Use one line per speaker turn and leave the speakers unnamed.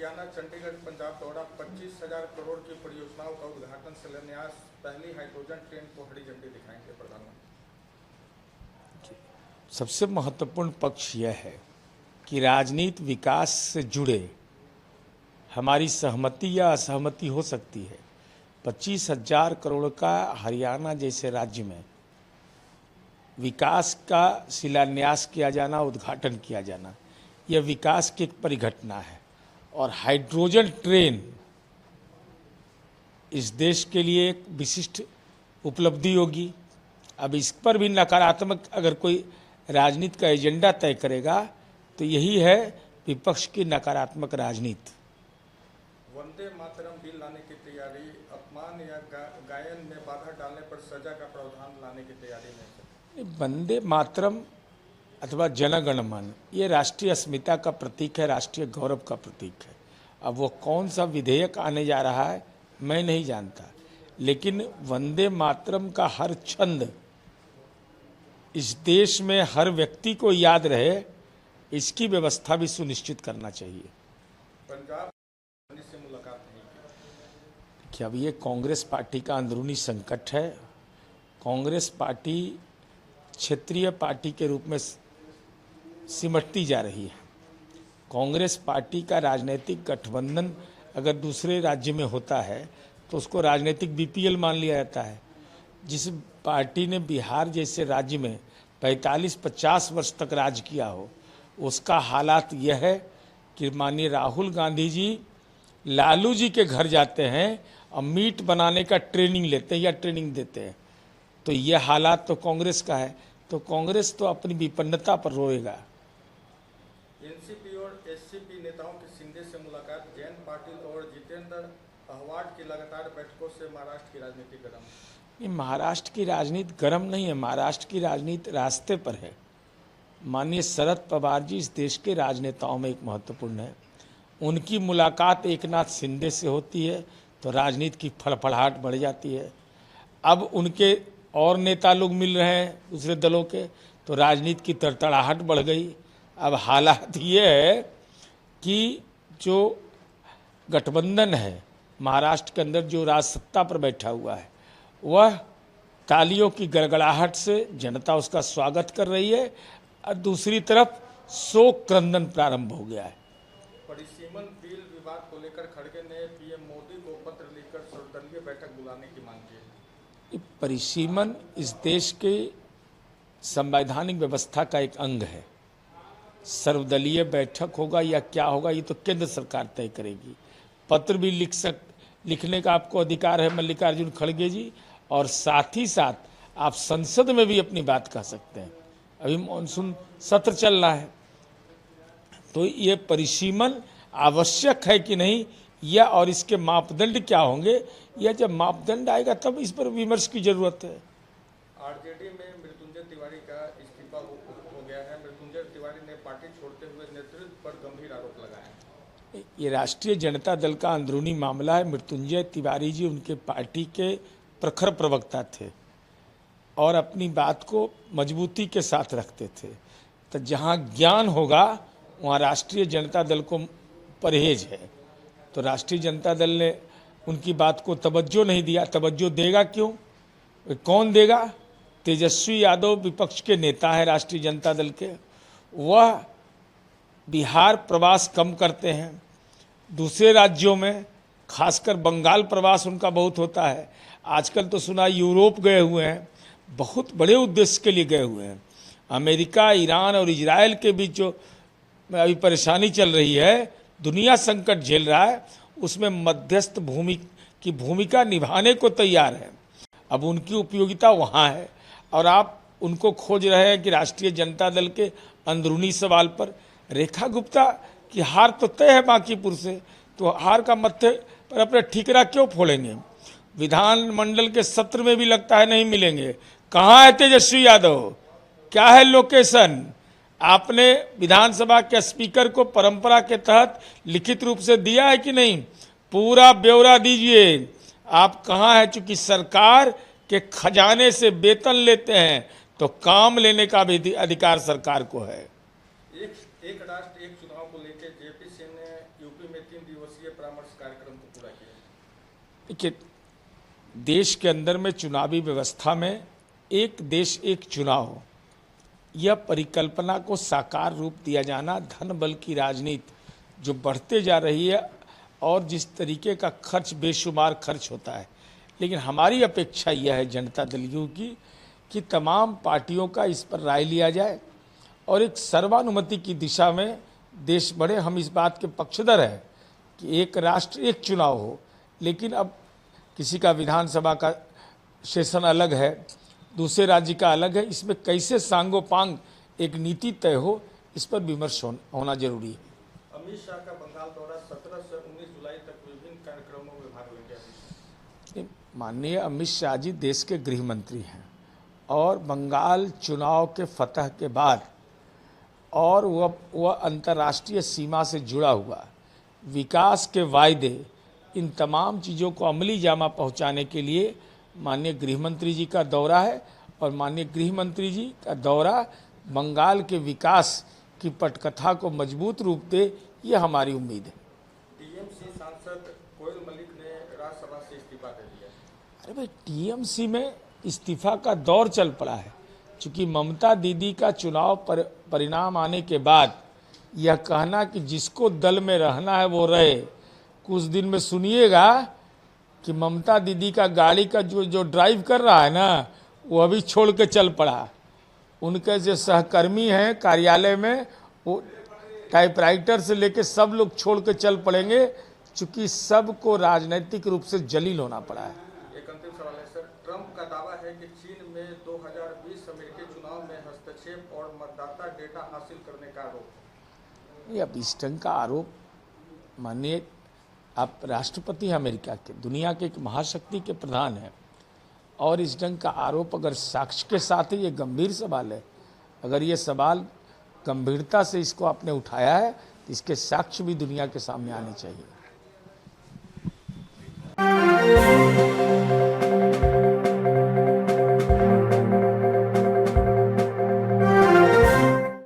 हरियाणा, चंडीगढ़, पंजाब दौरा, 25,000 करोड़ की परियोजनाओं का उद्घाटन, शिलान्यास, पहली हाइड्रोजन ट्रेन को हरी झंडी दिखाएंगे प्रधानमंत्री।
सबसे महत्वपूर्ण पक्ष यह है कि राजनीति विकास से जुड़े हमारी सहमति या असहमति हो सकती है। 25,000 करोड़ का हरियाणा जैसे राज्य में विकास का शिलान्यास किया जाना, उद्घाटन किया जाना, यह विकास की एक परिघटना है। और हाइड्रोजन ट्रेन इस देश के लिए एक विशिष्ट उपलब्धि होगी। अब इस पर भी नकारात्मक अगर कोई राजनीति का एजेंडा तय करेगा तो यही है विपक्ष की नकारात्मक राजनीति।
वंदे मातरम बिल लाने की तैयारी, अपमान या गायन में बाधा डालने पर सजा का प्रावधान लाने की तैयारी में।
वंदे मातरम अथवा जनगण मन ये राष्ट्रीय अस्मिता का प्रतीक है, राष्ट्रीय गौरव का प्रतीक है। अब वो कौन सा विधेयक आने जा रहा है मैं नहीं जानता, लेकिन वंदे मातरम का हर छंद इस देश में हर व्यक्ति को याद रहे, इसकी व्यवस्था भी सुनिश्चित करना चाहिए।
पंजाब से मुलाकात नहीं की।
कि अब ये कांग्रेस पार्टी का अंदरूनी संकट है। कांग्रेस पार्टी क्षेत्रीय पार्टी के रूप में सिमटती जा रही है। कांग्रेस पार्टी का राजनीतिक गठबंधन अगर दूसरे राज्य में होता है तो उसको राजनीतिक बीपीएल मान लिया जाता है। जिस पार्टी ने बिहार जैसे राज्य में 45-50 वर्ष तक राज किया हो, उसका हालात यह है कि माननीय राहुल गांधी जी लालू जी के घर जाते हैं और मीट बनाने का ट्रेनिंग लेते हैं या ट्रेनिंग देते हैं। तो यह हालात तो कांग्रेस का है, तो कांग्रेस तो अपनी विपन्नता पर रोएगा।
एनसीपी और एससीपी नेताओं की शिंदे से मुलाकात, जयंत पाटिल और जितेंद्र अहवाड की लगातार बैठकों से महाराष्ट्र की राजनीति गर्म।
ये महाराष्ट्र की राजनीति गर्म नहीं है, महाराष्ट्र की राजनीति रास्ते पर है। माननीय शरद पवार जी इस देश के राजनेताओं में एक महत्वपूर्ण है। उनकी मुलाकात एकनाथ शिंदे से होती है तो राजनीति की फड़फड़ाहट बढ़ जाती है। अब उनके और नेता लोग मिल रहे हैं दूसरे दलों के, तो राजनीति की तड़तड़ाहट बढ़ गई। अब हालात ये है कि जो गठबंधन है महाराष्ट्र के अंदर, जो राज सत्ता पर बैठा हुआ है, वह तालियों की गड़गड़ाहट से जनता उसका स्वागत कर रही है और दूसरी तरफ शोक क्रंदन प्रारंभ हो गया है।
परिसीमन बिल विवाद को लेकर खड़गे ने पीएम मोदी को पत्र लिखकर सर्वदलीय बैठक बुलाने की मांग की।
परिसीमन इस देश के संवैधानिक व्यवस्था का एक अंग है। सर्वदलीय बैठक होगा या क्या होगा ये तो केंद्र सरकार तय करेगी। पत्र भी लिखने का आपको अधिकार है मल्लिकार्जुन खड़गे जी, और साथ ही साथ आप संसद में भी अपनी बात कह सकते हैं। अभी मानसून सत्र चल रहा है, तो ये परिसीमन आवश्यक है कि नहीं, या और इसके मापदंड क्या होंगे, या जब मापदंड आएगा तब इस पर विमर्श की जरूरत है।
आरजेडी में मृत्युंजय तिवारी का इस्तीफा हो गया है। मृत्युंजय तिवारी ने पार्टी छोड़ते हुए नेतृत्व पर गंभीर आरोप लगाए।
ये राष्ट्रीय जनता दल का अंदरूनी मामला है। मृत्युंजय तिवारी जी उनके पार्टी के प्रखर प्रवक्ता थे और अपनी बात को मजबूती के साथ रखते थे। तो जहाँ ज्ञान होगा वहाँ राष्ट्रीय जनता दल को परहेज है। तो राष्ट्रीय जनता दल ने उनकी बात को तवज्जो नहीं दिया। तवज्जो देगा क्यों, कौन देगा? तेजस्वी यादव विपक्ष के नेता है राष्ट्रीय जनता दल के, वह बिहार प्रवास कम करते हैं। दूसरे राज्यों में खासकर बंगाल प्रवास उनका बहुत होता है। आजकल तो सुना यूरोप गए हुए हैं, बहुत बड़े उद्देश्य के लिए गए हुए हैं। अमेरिका, ईरान और इजराइल के बीच जो अभी परेशानी चल रही है, दुनिया संकट झेल रहा है, उसमें मध्यस्थ की भूमिका निभाने को तैयार है। अब उनकी उपयोगिता वहाँ है और आप उनको खोज रहे हैं कि राष्ट्रीय जनता दल के अंदरूनी सवाल पर। रेखा गुप्ता की हार तो तय है बांकीपुर से, तो हार का मत्थे पर अपने ठीकरा क्यों फोड़ेंगे? विधानमंडल के सत्र में भी लगता है नहीं मिलेंगे। कहाँ है तेजस्वी यादव? क्या है लोकेशन? आपने विधानसभा के स्पीकर को परंपरा के तहत लिखित रूप से दिया है कि नहीं? पूरा ब्यौरा दीजिए। आप कहाँ हैं? चूंकि सरकार के खजाने से वेतन लेते हैं तो काम लेने का भी अधिकार सरकार को है।
एक राष्ट्र एक चुनाव को लेकर जेपी सिंह ने यूपी में 3 दिवसीय परामर्श कार्यक्रम को पूरा किया?
देखिए, देश के अंदर में चुनावी व्यवस्था में एक देश एक चुनाव, यह परिकल्पना को साकार रूप दिया जाना, धन बल की राजनीति जो बढ़ते जा रही है और जिस तरीके का खर्च, बेशुमार खर्च होता है, लेकिन हमारी अपेक्षा यह है जनता दल यू की कि तमाम पार्टियों का इस पर राय लिया जाए और एक सर्वानुमति की दिशा में देश बढ़े। हम इस बात के पक्षधर हैं कि एक राष्ट्र एक चुनाव हो, लेकिन अब किसी का विधानसभा का सेशन अलग है, दूसरे राज्य का अलग है, इसमें कैसे सांगोपांग एक नीति तय हो, इस पर विमर्श होना जरूरी है।
अमित शाह का बंगाल दौरा 17 से 19 जुलाई तक विभिन्न कार्यक्रमों में भाग लेंगे।
माननीय अमित शाह जी देश के गृह मंत्री हैं और बंगाल चुनाव के फतह के बाद और वह अंतर्राष्ट्रीय सीमा से जुड़ा हुआ विकास के वायदे, इन तमाम चीज़ों को अमली जामा पहुंचाने के लिए माननीय गृह मंत्री जी का दौरा है और माननीय गृह मंत्री जी का दौरा बंगाल के विकास की पटकथा को मजबूत रूप दे, यह हमारी उम्मीद है।
टीएमसी सांसद कोयल मलिक ने राज्यसभा से इस्तीफा दे दिया।
अरे भाई, टीएमसी में इस्तीफा का दौर चल पड़ा है, क्योंकि ममता दीदी का चुनाव परिणाम आने के बाद यह कहना कि जिसको दल में रहना है वो रहे, कुछ दिन में सुनिएगा कि ममता दीदी का गाड़ी का जो ड्राइव कर रहा है ना, वो अभी छोड़ के चल पड़ा। उनके जो सहकर्मी हैं कार्यालय में, वो टाइपराइटर से लेके सब लोग छोड़ के चल पड़ेंगे, चूंकि सबको राजनीतिक रूप से जलील होना पड़ा है।
एक अंतिम सवाल है सर, ट्रंप का दावा है कि चीन में 2020 अमेरिकी चुनाव में हस्तक्षेप और मतदाता डेटा हासिल करने का आरोप।
अब इस ढंग का आरोप, मानिए आप राष्ट्रपति हैं अमेरिका के, दुनिया के एक महाशक्ति के प्रधान हैं, और इस ढंग का आरोप अगर साक्ष्य के साथ है, ये गंभीर सवाल है। अगर ये सवाल गंभीरता से इसको आपने उठाया है तो इसके साक्ष्य भी दुनिया के सामने आने चाहिए।